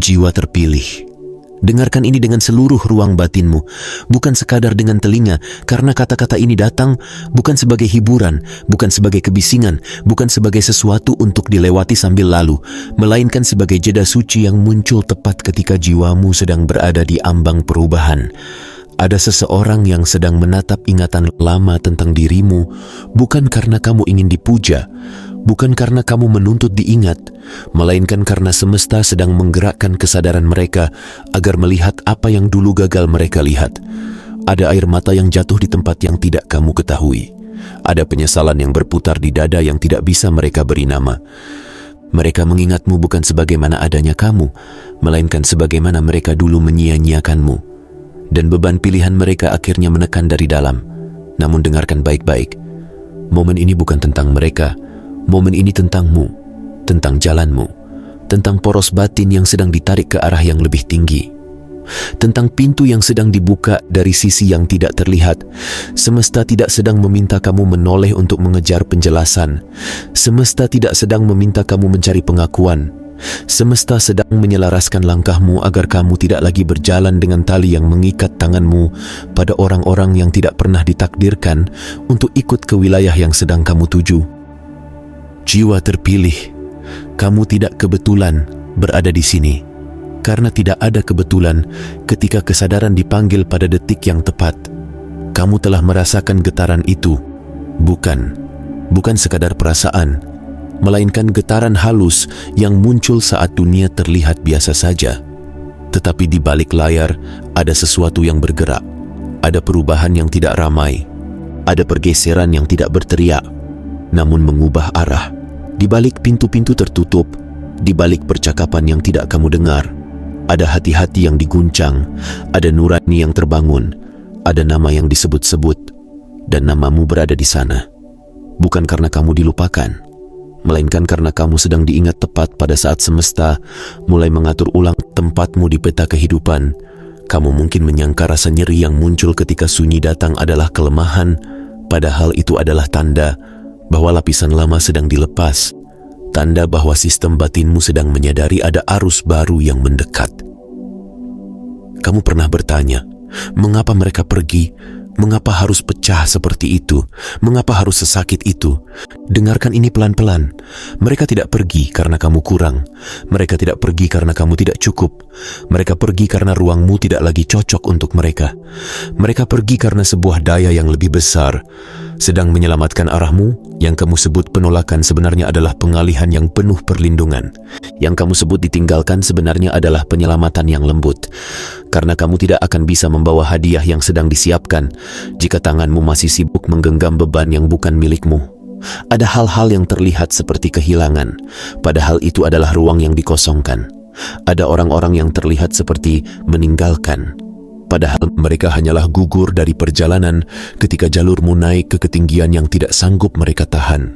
Jiwa terpilih. Dengarkan ini dengan seluruh ruang batinmu, bukan sekadar dengan telinga, karena kata-kata ini datang bukan sebagai hiburan, bukan sebagai kebisingan, bukan sebagai sesuatu untuk dilewati sambil lalu, melainkan sebagai jeda suci yang muncul tepat ketika jiwamu sedang berada di ambang perubahan. Ada seseorang yang sedang menatap ingatan lama tentang dirimu, bukan karena kamu ingin dipuja, bukan karena kamu menuntut diingat, melainkan karena semesta sedang menggerakkan kesadaran mereka agar melihat apa yang dulu gagal mereka lihat. Ada air mata yang jatuh di tempat yang tidak kamu ketahui. Ada penyesalan yang berputar di dada yang tidak bisa mereka beri nama. Mereka mengingatmu bukan sebagaimana adanya kamu, melainkan sebagaimana mereka dulu menyia-nyiakanmu. Dan beban pilihan mereka akhirnya menekan dari dalam. Namun dengarkan baik-baik. Momen ini bukan tentang mereka. Momen ini tentangmu, tentang jalanmu, tentang poros batin yang sedang ditarik ke arah yang lebih tinggi, tentang pintu yang sedang dibuka dari sisi yang tidak terlihat. Semesta tidak sedang meminta kamu menoleh untuk mengejar penjelasan. Semesta tidak sedang meminta kamu mencari pengakuan. Semesta sedang menyelaraskan langkahmu agar kamu tidak lagi berjalan dengan tali yang mengikat tanganmu pada orang-orang yang tidak pernah ditakdirkan untuk ikut ke wilayah yang sedang kamu tuju. Jiwa terpilih, kamu tidak kebetulan berada di sini, karena tidak ada kebetulan ketika kesadaran dipanggil pada detik yang tepat. Kamu telah merasakan getaran itu, bukan sekadar perasaan, melainkan getaran halus yang muncul saat dunia terlihat biasa saja. Tetapi di balik layar ada sesuatu yang bergerak, ada perubahan yang tidak ramai, ada pergeseran yang tidak berteriak, namun mengubah arah. Di balik pintu-pintu tertutup, di balik percakapan yang tidak kamu dengar, ada hati-hati yang diguncang, ada nurani yang terbangun, ada nama yang disebut-sebut, dan namamu berada di sana. Bukan karena kamu dilupakan, melainkan karena kamu sedang diingat tepat pada saat semesta mulai mengatur ulang tempatmu di peta kehidupan. Kamu mungkin menyangka rasa nyeri yang muncul ketika sunyi datang adalah kelemahan, padahal itu adalah tanda bahwa lapisan lama sedang dilepas, tanda bahwa sistem batinmu sedang menyadari ada arus baru yang mendekat. Kamu pernah bertanya, mengapa mereka pergi? Mengapa harus pecah seperti itu? Mengapa harus sesakit itu? Dengarkan ini pelan-pelan. Mereka tidak pergi karena kamu kurang. Mereka tidak pergi karena kamu tidak cukup. Mereka pergi karena ruangmu tidak lagi cocok untuk mereka. Mereka pergi karena sebuah daya yang lebih besar sedang menyelamatkan arahmu. Yang kamu sebut penolakan sebenarnya adalah pengalihan yang penuh perlindungan. Yang kamu sebut ditinggalkan sebenarnya adalah penyelamatan yang lembut. Karena kamu tidak akan bisa membawa hadiah yang sedang disiapkan jika tanganmu masih sibuk menggenggam beban yang bukan milikmu. Ada hal-hal yang terlihat seperti kehilangan, padahal itu adalah ruang yang dikosongkan. Ada orang-orang yang terlihat seperti meninggalkan, padahal mereka hanyalah gugur dari perjalanan ketika jalurmu naik ke ketinggian yang tidak sanggup mereka tahan.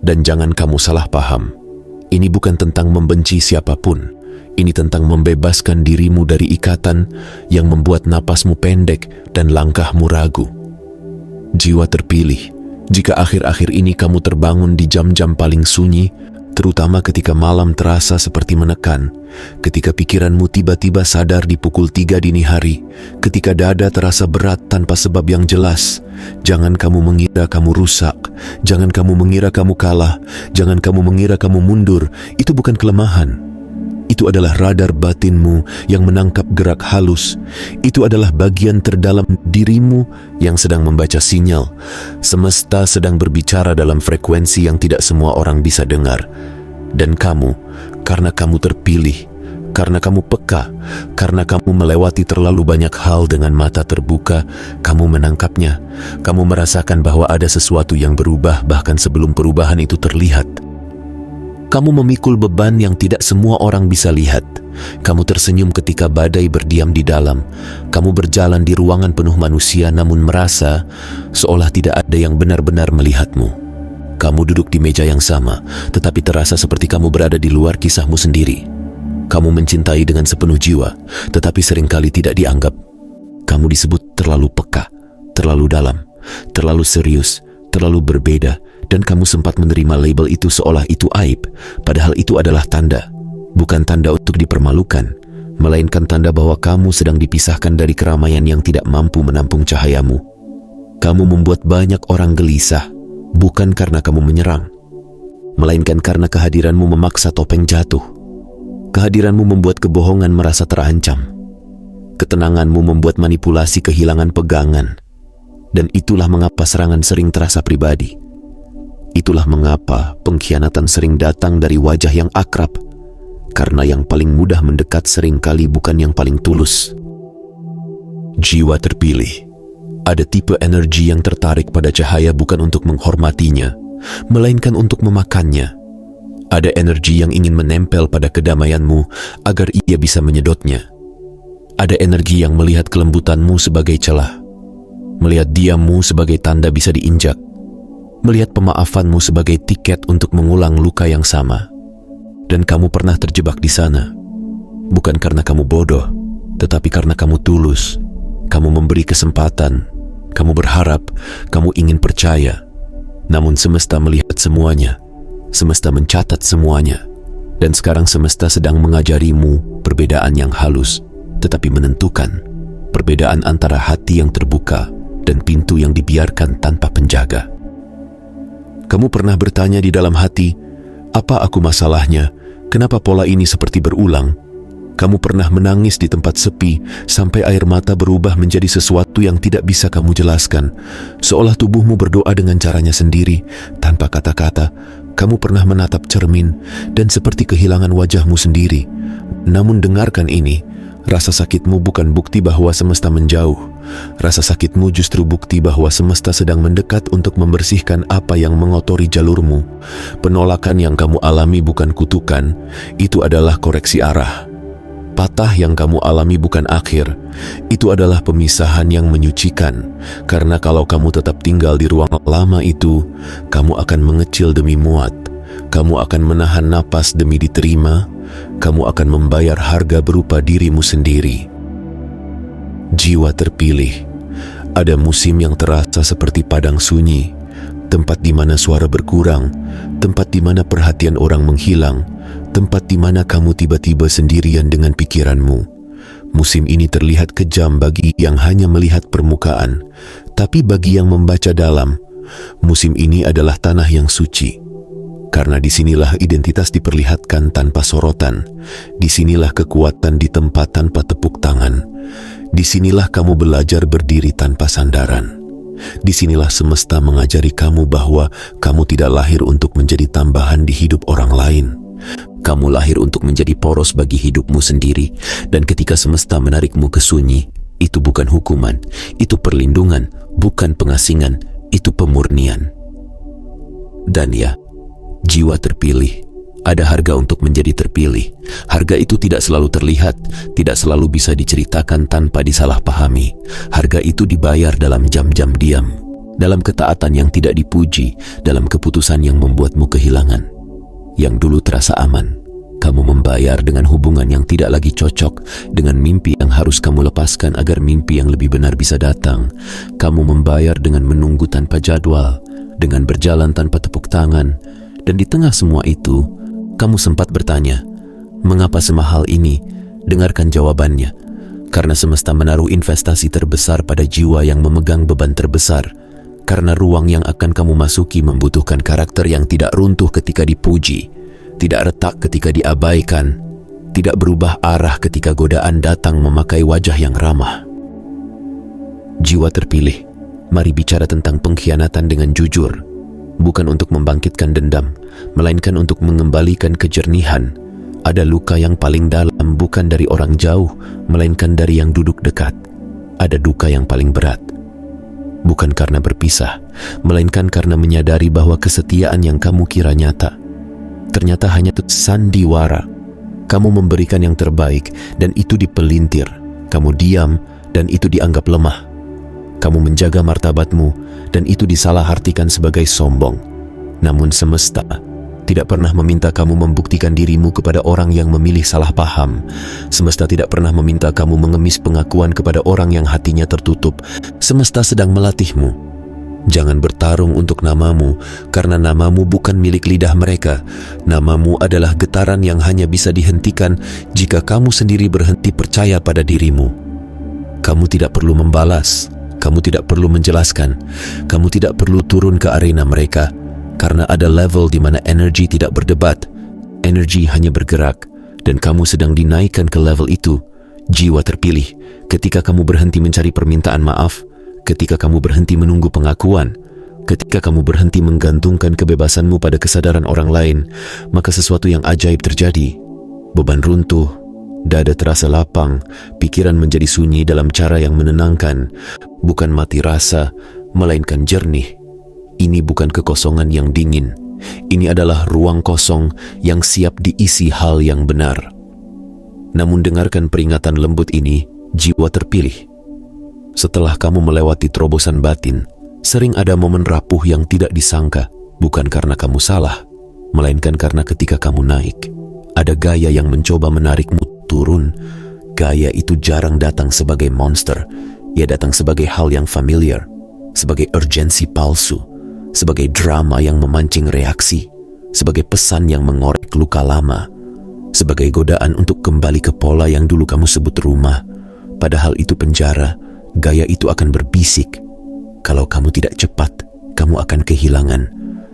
Dan jangan kamu salah paham, ini bukan tentang membenci siapapun. Ini tentang membebaskan dirimu dari ikatan yang membuat napasmu pendek dan langkahmu ragu. Jiwa terpilih, jika akhir-akhir ini kamu terbangun di jam-jam paling sunyi, terutama ketika malam terasa seperti menekan, ketika pikiranmu tiba-tiba sadar di pukul 3 dini hari, ketika dada terasa berat tanpa sebab yang jelas, jangan kamu mengira kamu rusak, jangan kamu mengira kamu kalah, jangan kamu mengira kamu mundur. Itu bukan kelemahan. Itu adalah radar batinmu yang menangkap gerak halus. Itu adalah bagian terdalam dirimu yang sedang membaca sinyal. Semesta sedang berbicara dalam frekuensi yang tidak semua orang bisa dengar. Dan kamu, karena kamu terpilih, karena kamu peka, karena kamu melewati terlalu banyak hal dengan mata terbuka, kamu menangkapnya. Kamu merasakan bahwa ada sesuatu yang berubah bahkan sebelum perubahan itu terlihat. Kamu memikul beban yang tidak semua orang bisa lihat. Kamu tersenyum ketika badai berdiam di dalam. Kamu berjalan di ruangan penuh manusia namun merasa seolah tidak ada yang benar-benar melihatmu. Kamu duduk di meja yang sama, tetapi terasa seperti kamu berada di luar kisahmu sendiri. Kamu mencintai dengan sepenuh jiwa, tetapi seringkali tidak dianggap. Kamu disebut terlalu peka, terlalu dalam, terlalu serius, terlalu berbeda, dan kamu sempat menerima label itu seolah itu aib, padahal itu adalah tanda. Bukan tanda untuk dipermalukan, melainkan tanda bahwa kamu sedang dipisahkan dari keramaian yang tidak mampu menampung cahayamu. Kamu membuat banyak orang gelisah, bukan karena kamu menyerang, melainkan karena kehadiranmu memaksa topeng jatuh. Kehadiranmu membuat kebohongan merasa terancam. Ketenanganmu membuat manipulasi kehilangan pegangan. Dan itulah mengapa serangan sering terasa pribadi. Itulah mengapa pengkhianatan sering datang dari wajah yang akrab, karena yang paling mudah mendekat seringkali bukan yang paling tulus. Jiwa terpilih. Ada tipe energi yang tertarik pada cahaya bukan untuk menghormatinya, melainkan untuk memakannya. Ada energi yang ingin menempel pada kedamaianmu agar ia bisa menyedotnya. Ada energi yang melihat kelembutanmu sebagai celah, melihat diammu sebagai tanda bisa diinjak, melihat pemaafanmu sebagai tiket untuk mengulang luka yang sama. Dan kamu pernah terjebak di sana, bukan karena kamu bodoh, tetapi karena kamu tulus. Kamu memberi kesempatan, kamu berharap, kamu ingin percaya. Namun semesta melihat semuanya, semesta mencatat semuanya, dan sekarang semesta sedang mengajarimu perbedaan yang halus, tetapi menentukan, perbedaan antara hati yang terbuka dan pintu yang dibiarkan tanpa penjaga. Kamu pernah bertanya di dalam hati, apa aku masalahnya? Kenapa pola ini seperti berulang? Kamu pernah menangis di tempat sepi sampai air mata berubah menjadi sesuatu yang tidak bisa kamu jelaskan, seolah tubuhmu berdoa dengan caranya sendiri, tanpa kata-kata. Kamu pernah menatap cermin dan seperti kehilangan wajahmu sendiri. Namun dengarkan ini, rasa sakitmu bukan bukti bahwa semesta menjauh. Rasa sakitmu justru bukti bahwa semesta sedang mendekat untuk membersihkan apa yang mengotori jalurmu. Penolakan yang kamu alami bukan kutukan, itu adalah koreksi arah. Patah yang kamu alami bukan akhir, itu adalah pemisahan yang menyucikan. Karena kalau kamu tetap tinggal di ruang lama itu, kamu akan mengecil demi muat. Kamu akan menahan napas demi diterima. Kamu akan membayar harga berupa dirimu sendiri. Jiwa terpilih. Ada musim yang terasa seperti padang sunyi, tempat di mana suara berkurang, tempat di mana perhatian orang menghilang, tempat di mana kamu tiba-tiba sendirian dengan pikiranmu. Musim ini terlihat kejam bagi yang hanya melihat permukaan, tapi bagi yang membaca dalam, musim ini adalah tanah yang suci. Karena disinilah identitas diperlihatkan tanpa sorotan, disinilah kekuatan ditempa tanpa tepuk tangan, disinilah kamu belajar berdiri tanpa sandaran. Disinilah semesta mengajari kamu bahwa kamu tidak lahir untuk menjadi tambahan di hidup orang lain. Kamu lahir untuk menjadi poros bagi hidupmu sendiri, dan ketika semesta menarikmu ke sunyi, itu bukan hukuman, itu perlindungan, bukan pengasingan, itu pemurnian. Dan ya, jiwa terpilih, ada harga untuk menjadi terpilih. Harga itu tidak selalu terlihat, tidak selalu bisa diceritakan tanpa disalahpahami. Harga itu dibayar dalam jam-jam diam, dalam ketaatan yang tidak dipuji, dalam keputusan yang membuatmu kehilangan. Yang dulu terasa aman, kamu membayar dengan hubungan yang tidak lagi cocok, dengan mimpi yang harus kamu lepaskan agar mimpi yang lebih benar bisa datang. Kamu membayar dengan menunggu tanpa jadwal, dengan berjalan tanpa tepuk tangan. Dan di tengah semua itu, kamu sempat bertanya, mengapa semahal ini? Dengarkan jawabannya. Karena semesta menaruh investasi terbesar pada jiwa yang memegang beban terbesar. Karena ruang yang akan kamu masuki membutuhkan karakter yang tidak runtuh ketika dipuji, tidak retak ketika diabaikan, tidak berubah arah ketika godaan datang memakai wajah yang ramah. Jiwa terpilih, mari bicara tentang pengkhianatan dengan jujur. Bukan untuk membangkitkan dendam, melainkan untuk mengembalikan kejernihan. Ada luka yang paling dalam bukan dari orang jauh, melainkan dari yang duduk dekat. Ada duka yang paling berat, bukan karena berpisah, melainkan karena menyadari bahwa kesetiaan yang kamu kira nyata, ternyata hanya sandiwara. Kamu memberikan yang terbaik, dan itu dipelintir. Kamu diam, dan itu dianggap lemah. Kamu menjaga martabatmu, dan itu disalahartikan sebagai sombong. Namun semesta tidak pernah meminta kamu membuktikan dirimu kepada orang yang memilih salah paham. Semesta tidak pernah meminta kamu mengemis pengakuan kepada orang yang hatinya tertutup. Semesta sedang melatihmu. Jangan bertarung untuk namamu, karena namamu bukan milik lidah mereka. Namamu adalah getaran yang hanya bisa dihentikan jika kamu sendiri berhenti percaya pada dirimu. Kamu tidak perlu membalas, kamu tidak perlu menjelaskan, kamu tidak perlu turun ke arena mereka, karena ada level di mana energi tidak berdebat, energi hanya bergerak, dan kamu sedang dinaikkan ke level itu. Jiwa terpilih, ketika kamu berhenti mencari permintaan maaf, ketika kamu berhenti menunggu pengakuan, ketika kamu berhenti menggantungkan kebebasanmu pada kesadaran orang lain, maka sesuatu yang ajaib terjadi. Beban runtuh, dada terasa lapang, pikiran menjadi sunyi dalam cara yang menenangkan, bukan mati rasa, melainkan jernih. Ini bukan kekosongan yang dingin, ini adalah ruang kosong yang siap diisi hal yang benar. Namun dengarkan peringatan lembut ini, jiwa terpilih. Setelah kamu melewati terobosan batin, sering ada momen rapuh yang tidak disangka, bukan karena kamu salah, melainkan karena ketika kamu naik, ada gaya yang mencoba menarikmu turun. Gaya itu jarang datang sebagai monster, ia datang sebagai hal yang familiar, sebagai urgensi palsu, sebagai drama yang memancing reaksi, sebagai pesan yang mengorek luka lama, sebagai godaan untuk kembali ke pola yang dulu kamu sebut rumah, padahal itu penjara. Gaya itu akan berbisik, kalau kamu tidak cepat, kamu akan kehilangan.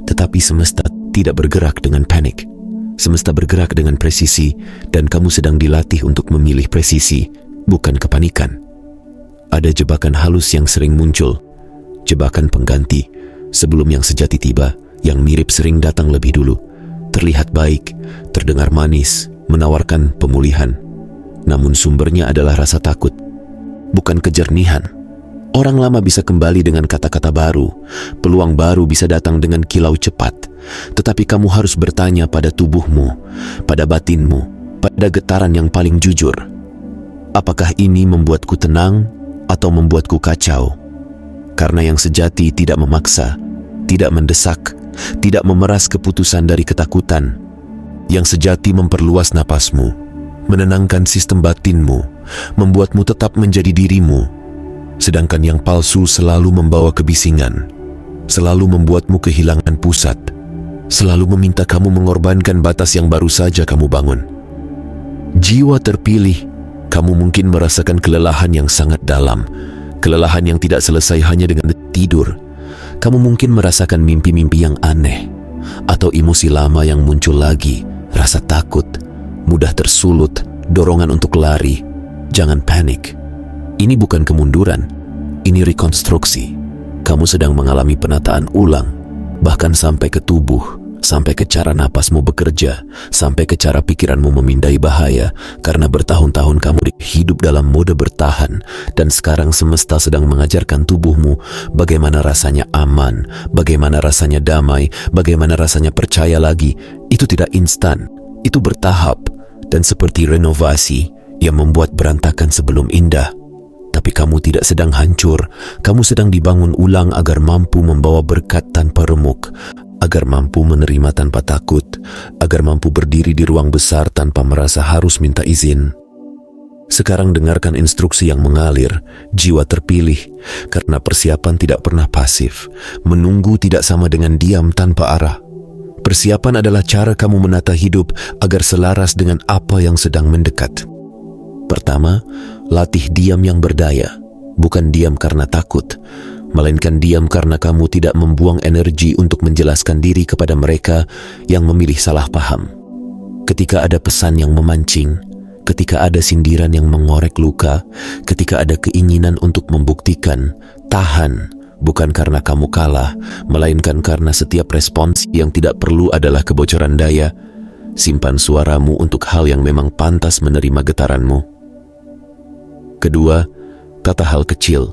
Tetapi semesta tidak bergerak dengan panik. Semesta bergerak dengan presisi, dan kamu sedang dilatih untuk memilih presisi, bukan kepanikan. Ada jebakan halus yang sering muncul, jebakan pengganti, sebelum yang sejati tiba, yang mirip sering datang lebih dulu. Terlihat baik, terdengar manis, menawarkan pemulihan. Namun sumbernya adalah rasa takut, bukan kejernihan. Orang lama bisa kembali dengan kata-kata baru, peluang baru bisa datang dengan kilau cepat, tetapi kamu harus bertanya pada tubuhmu, pada batinmu, pada getaran yang paling jujur. Apakah ini membuatku tenang atau membuatku kacau? Karena yang sejati tidak memaksa, tidak mendesak, tidak memeras keputusan dari ketakutan. Yang sejati memperluas napasmu, menenangkan sistem batinmu, membuatmu tetap menjadi dirimu. Sedangkan yang palsu selalu membawa kebisingan, selalu membuatmu kehilangan pusat, selalu meminta kamu mengorbankan batas yang baru saja kamu bangun. Jiwa terpilih, kamu mungkin merasakan kelelahan yang sangat dalam, kelelahan yang tidak selesai hanya dengan tidur. Kamu mungkin merasakan mimpi-mimpi yang aneh, atau emosi lama yang muncul lagi, rasa takut, mudah tersulut, dorongan untuk lari. Jangan panik. Ini bukan kemunduran, ini rekonstruksi. Kamu sedang mengalami penataan ulang, bahkan sampai ke tubuh, sampai ke cara napasmu bekerja, sampai ke cara pikiranmu memindai bahaya, karena bertahun-tahun kamu hidup dalam mode bertahan, dan sekarang semesta sedang mengajarkan tubuhmu bagaimana rasanya aman, bagaimana rasanya damai, bagaimana rasanya percaya lagi. Itu tidak instan, itu bertahap, dan seperti renovasi yang membuat berantakan sebelum indah. Tapi kamu tidak sedang hancur, kamu sedang dibangun ulang agar mampu membawa berkat tanpa remuk, agar mampu menerima tanpa takut, agar mampu berdiri di ruang besar tanpa merasa harus minta izin. Sekarang dengarkan instruksi yang mengalir, jiwa terpilih, karena persiapan tidak pernah pasif. Menunggu tidak sama dengan diam tanpa arah. Persiapan adalah cara kamu menata hidup agar selaras dengan apa yang sedang mendekat. Pertama, latih diam yang berdaya, bukan diam karena takut, melainkan diam karena kamu tidak membuang energi untuk menjelaskan diri kepada mereka yang memilih salah paham. Ketika ada pesan yang memancing, ketika ada sindiran yang mengorek luka, ketika ada keinginan untuk membuktikan, tahan, bukan karena kamu kalah, melainkan karena setiap respons yang tidak perlu adalah kebocoran daya. Simpan suaramu untuk hal yang memang pantas menerima getaranmu. Kedua, tata hal kecil,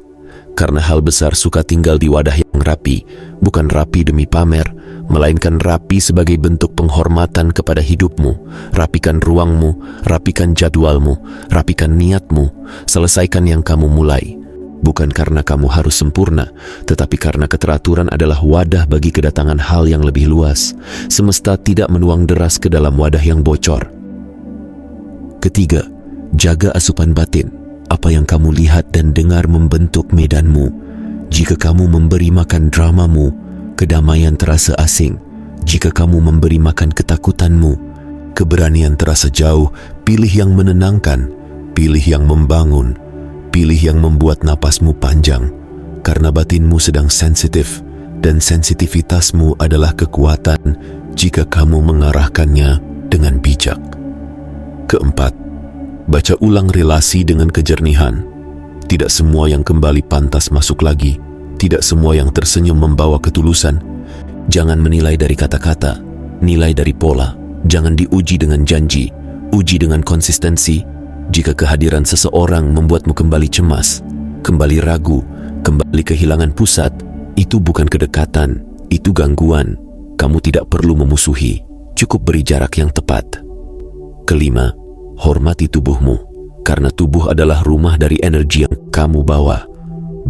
karena hal besar suka tinggal di wadah yang rapi, bukan rapi demi pamer, melainkan rapi sebagai bentuk penghormatan kepada hidupmu. Rapikan ruangmu, rapikan jadwalmu, rapikan niatmu, selesaikan yang kamu mulai. Bukan karena kamu harus sempurna, tetapi karena keteraturan adalah wadah bagi kedatangan hal yang lebih luas. Semesta tidak menuang deras ke dalam wadah yang bocor. Ketiga, jaga asupan batin. Apa yang kamu lihat dan dengar membentuk medanmu. Jika kamu memberi makan dramamu, kedamaian terasa asing. Jika kamu memberi makan ketakutanmu, keberanian terasa jauh. Pilih yang menenangkan, pilih yang membangun, pilih yang membuat napasmu panjang, karena batinmu sedang sensitif, dan sensitivitasmu adalah kekuatan jika kamu mengarahkannya dengan bijak. Keempat, baca ulang relasi dengan kejernihan. Tidak semua yang kembali pantas masuk lagi. Tidak semua yang tersenyum membawa ketulusan. Jangan menilai dari kata-kata, nilai dari pola. Jangan diuji dengan janji, uji dengan konsistensi. Jika kehadiran seseorang membuatmu kembali cemas, kembali ragu, kembali kehilangan pusat, itu bukan kedekatan, itu gangguan. Kamu tidak perlu memusuhi, cukup beri jarak yang tepat. Kelima, hormati tubuhmu, karena tubuh adalah rumah dari energi yang kamu bawa.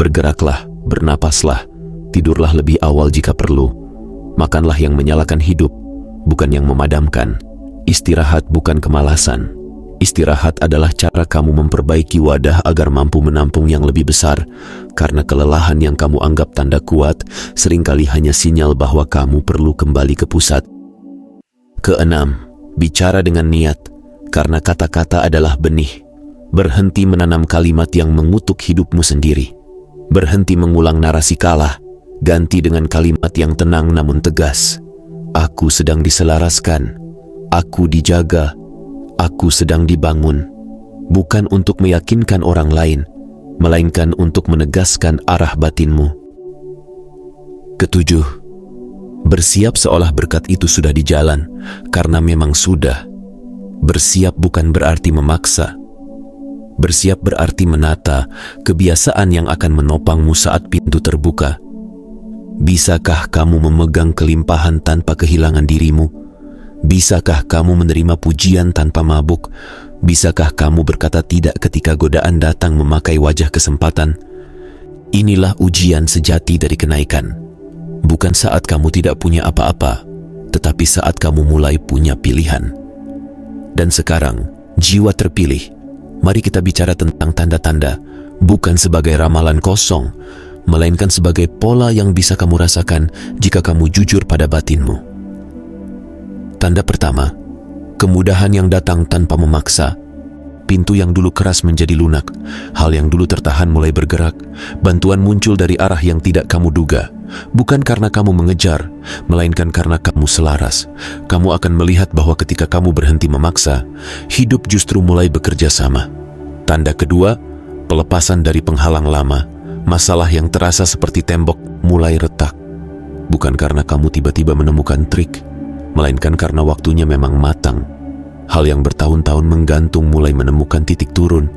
Bergeraklah, bernapaslah, tidurlah lebih awal jika perlu. Makanlah yang menyalakan hidup, bukan yang memadamkan. Istirahat bukan kemalasan. Istirahat adalah cara kamu memperbaiki wadah agar mampu menampung yang lebih besar, karena kelelahan yang kamu anggap tanda kuat seringkali hanya sinyal bahwa kamu perlu kembali ke pusat. Keenam, bicara dengan niat, karena kata-kata adalah benih. Berhenti menanam kalimat yang mengutuk hidupmu sendiri. Berhenti mengulang narasi kalah, ganti dengan kalimat yang tenang namun tegas. Aku sedang diselaraskan, aku dijaga, aku sedang dibangun. Bukan untuk meyakinkan orang lain, melainkan untuk menegaskan arah batinmu. Ketujuh, bersiap seolah berkat itu sudah di jalan, karena memang sudah. Bersiap bukan berarti memaksa. Bersiap berarti menata kebiasaan yang akan menopangmu saat pintu terbuka. Bisakah kamu memegang kelimpahan tanpa kehilangan dirimu? Bisakah kamu menerima pujian tanpa mabuk? Bisakah kamu berkata tidak ketika godaan datang memakai wajah kesempatan? Inilah ujian sejati dari kenaikan. Bukan saat kamu tidak punya apa-apa, tetapi saat kamu mulai punya pilihan. Dan sekarang, jiwa terpilih. Mari kita bicara tentang tanda-tanda, bukan sebagai ramalan kosong, melainkan sebagai pola yang bisa kamu rasakan jika kamu jujur pada batinmu. Tanda pertama, kemudahan yang datang tanpa memaksa. Pintu yang dulu keras menjadi lunak, hal yang dulu tertahan mulai bergerak, bantuan muncul dari arah yang tidak kamu duga. Bukan karena kamu mengejar, melainkan karena kamu selaras. Kamu akan melihat bahwa ketika kamu berhenti memaksa, hidup justru mulai bekerja sama. Tanda kedua, pelepasan dari penghalang lama. Masalah yang terasa seperti tembok mulai retak. Bukan karena kamu tiba-tiba menemukan trik, melainkan karena waktunya memang matang. Hal yang bertahun-tahun menggantung mulai menemukan titik turun,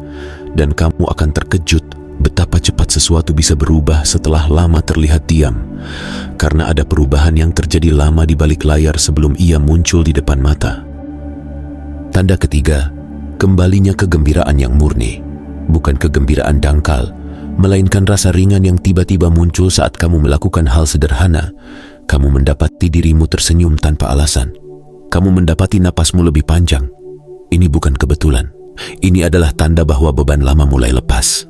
dan kamu akan terkejut betapa cepat sesuatu bisa berubah setelah lama terlihat diam, karena ada perubahan yang terjadi lama di balik layar sebelum ia muncul di depan mata. Tanda ketiga, kembalinya kegembiraan yang murni, bukan kegembiraan dangkal, melainkan rasa ringan yang tiba-tiba muncul saat kamu melakukan hal sederhana. Kamu mendapati dirimu tersenyum tanpa alasan. Kamu mendapati napasmu lebih panjang. Ini bukan kebetulan. Ini adalah tanda bahwa beban lama mulai lepas.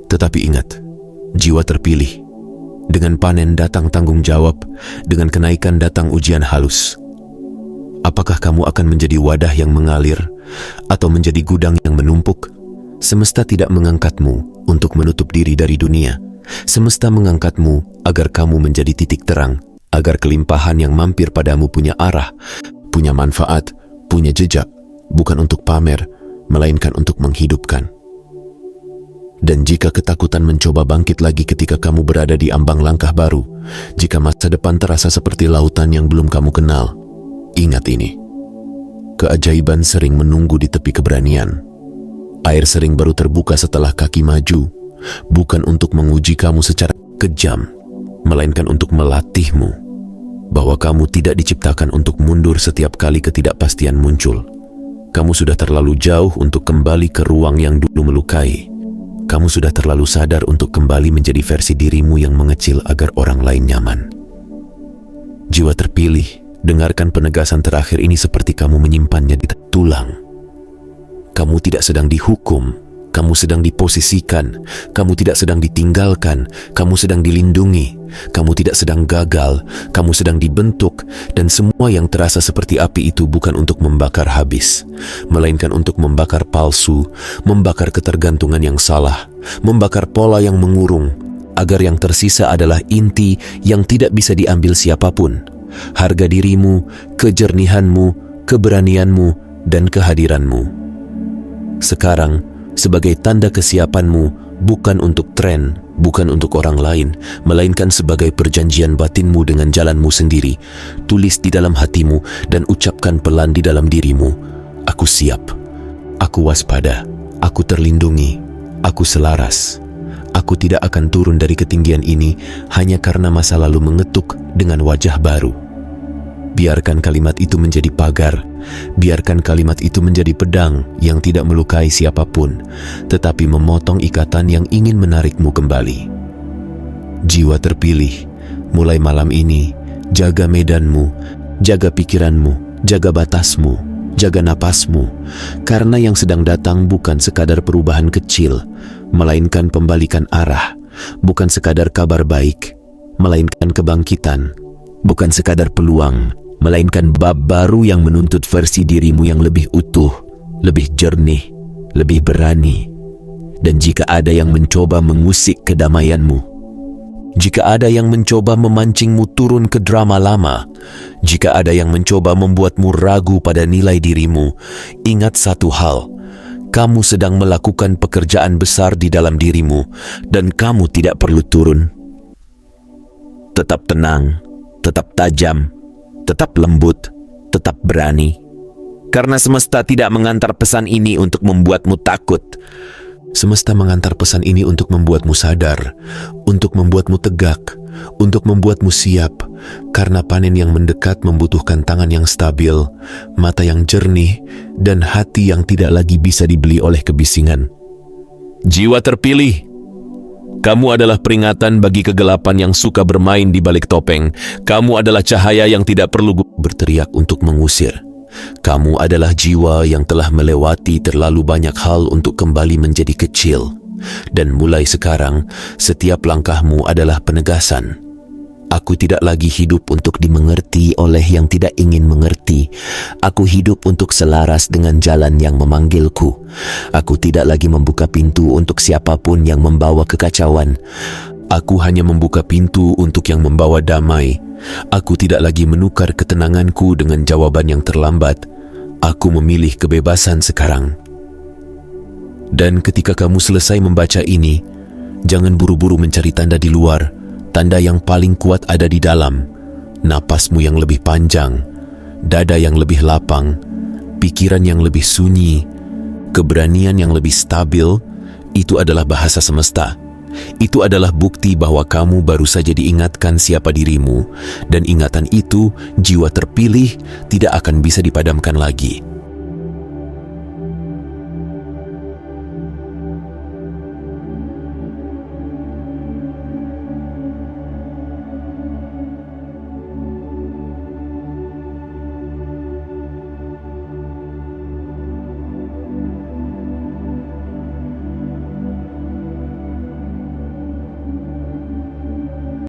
Tetapi ingat, jiwa terpilih. Dengan panen datang tanggung jawab, dengan kenaikan datang ujian halus. Apakah kamu akan menjadi wadah yang mengalir, atau menjadi gudang yang menumpuk? Semesta tidak mengangkatmu untuk menutup diri dari dunia. Semesta mengangkatmu agar kamu menjadi titik terang, agar kelimpahan yang mampir padamu punya arah, punya manfaat, punya jejak, bukan untuk pamer, melainkan untuk menghidupkan. Dan jika ketakutan mencoba bangkit lagi ketika kamu berada di ambang langkah baru, jika masa depan terasa seperti lautan yang belum kamu kenal, ingat ini. Keajaiban sering menunggu di tepi keberanian. Air sering baru terbuka setelah kaki maju, bukan untuk menguji kamu secara kejam, melainkan untuk melatihmu bahwa kamu tidak diciptakan untuk mundur setiap kali ketidakpastian muncul. Kamu sudah terlalu jauh untuk kembali ke ruang yang dulu melukai. Kamu sudah terlalu sadar untuk kembali menjadi versi dirimu yang mengecil agar orang lain nyaman. Jiwa terpilih, dengarkan penegasan terakhir ini seperti kamu menyimpannya di tulang. Kamu tidak sedang dihukum, Kamu sedang diposisikan, kamu tidak sedang ditinggalkan, kamu sedang dilindungi, kamu tidak sedang gagal, kamu sedang dibentuk, dan semua yang terasa seperti api itu bukan untuk membakar habis, melainkan untuk membakar palsu, membakar ketergantungan yang salah, membakar pola yang mengurung, agar yang tersisa adalah inti yang tidak bisa diambil siapapun, harga dirimu, kejernihanmu, keberanianmu, dan kehadiranmu. Sekarang, sebagai tanda kesiapanmu, bukan untuk tren, bukan untuk orang lain, melainkan sebagai perjanjian batinmu dengan jalanmu sendiri, tulis di dalam hatimu dan ucapkan pelan di dalam dirimu, aku siap, aku waspada, aku terlindungi, aku selaras. Aku tidak akan turun dari ketinggian ini hanya karena masa lalu mengetuk dengan wajah baru. Biarkan kalimat itu menjadi pagar, biarkan kalimat itu menjadi pedang yang tidak melukai siapapun, tetapi memotong ikatan yang ingin menarikmu kembali. Jiwa terpilih, mulai malam ini, jaga medanmu, jaga pikiranmu, jaga batasmu, jaga napasmu, karena yang sedang datang bukan sekadar perubahan kecil, melainkan pembalikan arah, bukan sekadar kabar baik, melainkan kebangkitan, bukan sekadar peluang, melainkan bab baru yang menuntut versi dirimu yang lebih utuh, lebih jernih, lebih berani. Dan jika ada yang mencoba mengusik kedamaianmu, jika ada yang mencoba memancingmu turun ke drama lama, jika ada yang mencoba membuatmu ragu pada nilai dirimu, ingat satu hal, kamu sedang melakukan pekerjaan besar di dalam dirimu dan kamu tidak perlu turun. Tetap tenang, tetap tajam, tetap lembut, tetap berani. Karena semesta tidak mengantar pesan ini untuk membuatmu takut. Semesta mengantar pesan ini untuk membuatmu sadar, untuk membuatmu tegak, untuk membuatmu siap. Karena panen yang mendekat membutuhkan tangan yang stabil, mata yang jernih, dan hati yang tidak lagi bisa dibeli oleh kebisingan. Jiwa terpilih, kamu adalah peringatan bagi kegelapan yang suka bermain di balik topeng. Kamu adalah cahaya yang tidak perlu berteriak untuk mengusir. Kamu adalah jiwa yang telah melewati terlalu banyak hal untuk kembali menjadi kecil. Dan mulai sekarang, setiap langkahmu adalah penegasan. Aku tidak lagi hidup untuk dimengerti oleh yang tidak ingin mengerti. Aku hidup untuk selaras dengan jalan yang memanggilku. Aku tidak lagi membuka pintu untuk siapapun yang membawa kekacauan. Aku hanya membuka pintu untuk yang membawa damai. Aku tidak lagi menukar ketenanganku dengan jawaban yang terlambat. Aku memilih kebebasan sekarang. Dan ketika kamu selesai membaca ini, jangan buru-buru mencari tanda di luar. Tanda yang paling kuat ada di dalam. Napasmu yang lebih panjang, dada yang lebih lapang, pikiran yang lebih sunyi, keberanian yang lebih stabil. Itu adalah bahasa semesta. Itu adalah bukti bahwa kamu baru saja diingatkan siapa dirimu, dan ingatan itu, jiwa terpilih, tidak akan bisa dipadamkan lagi.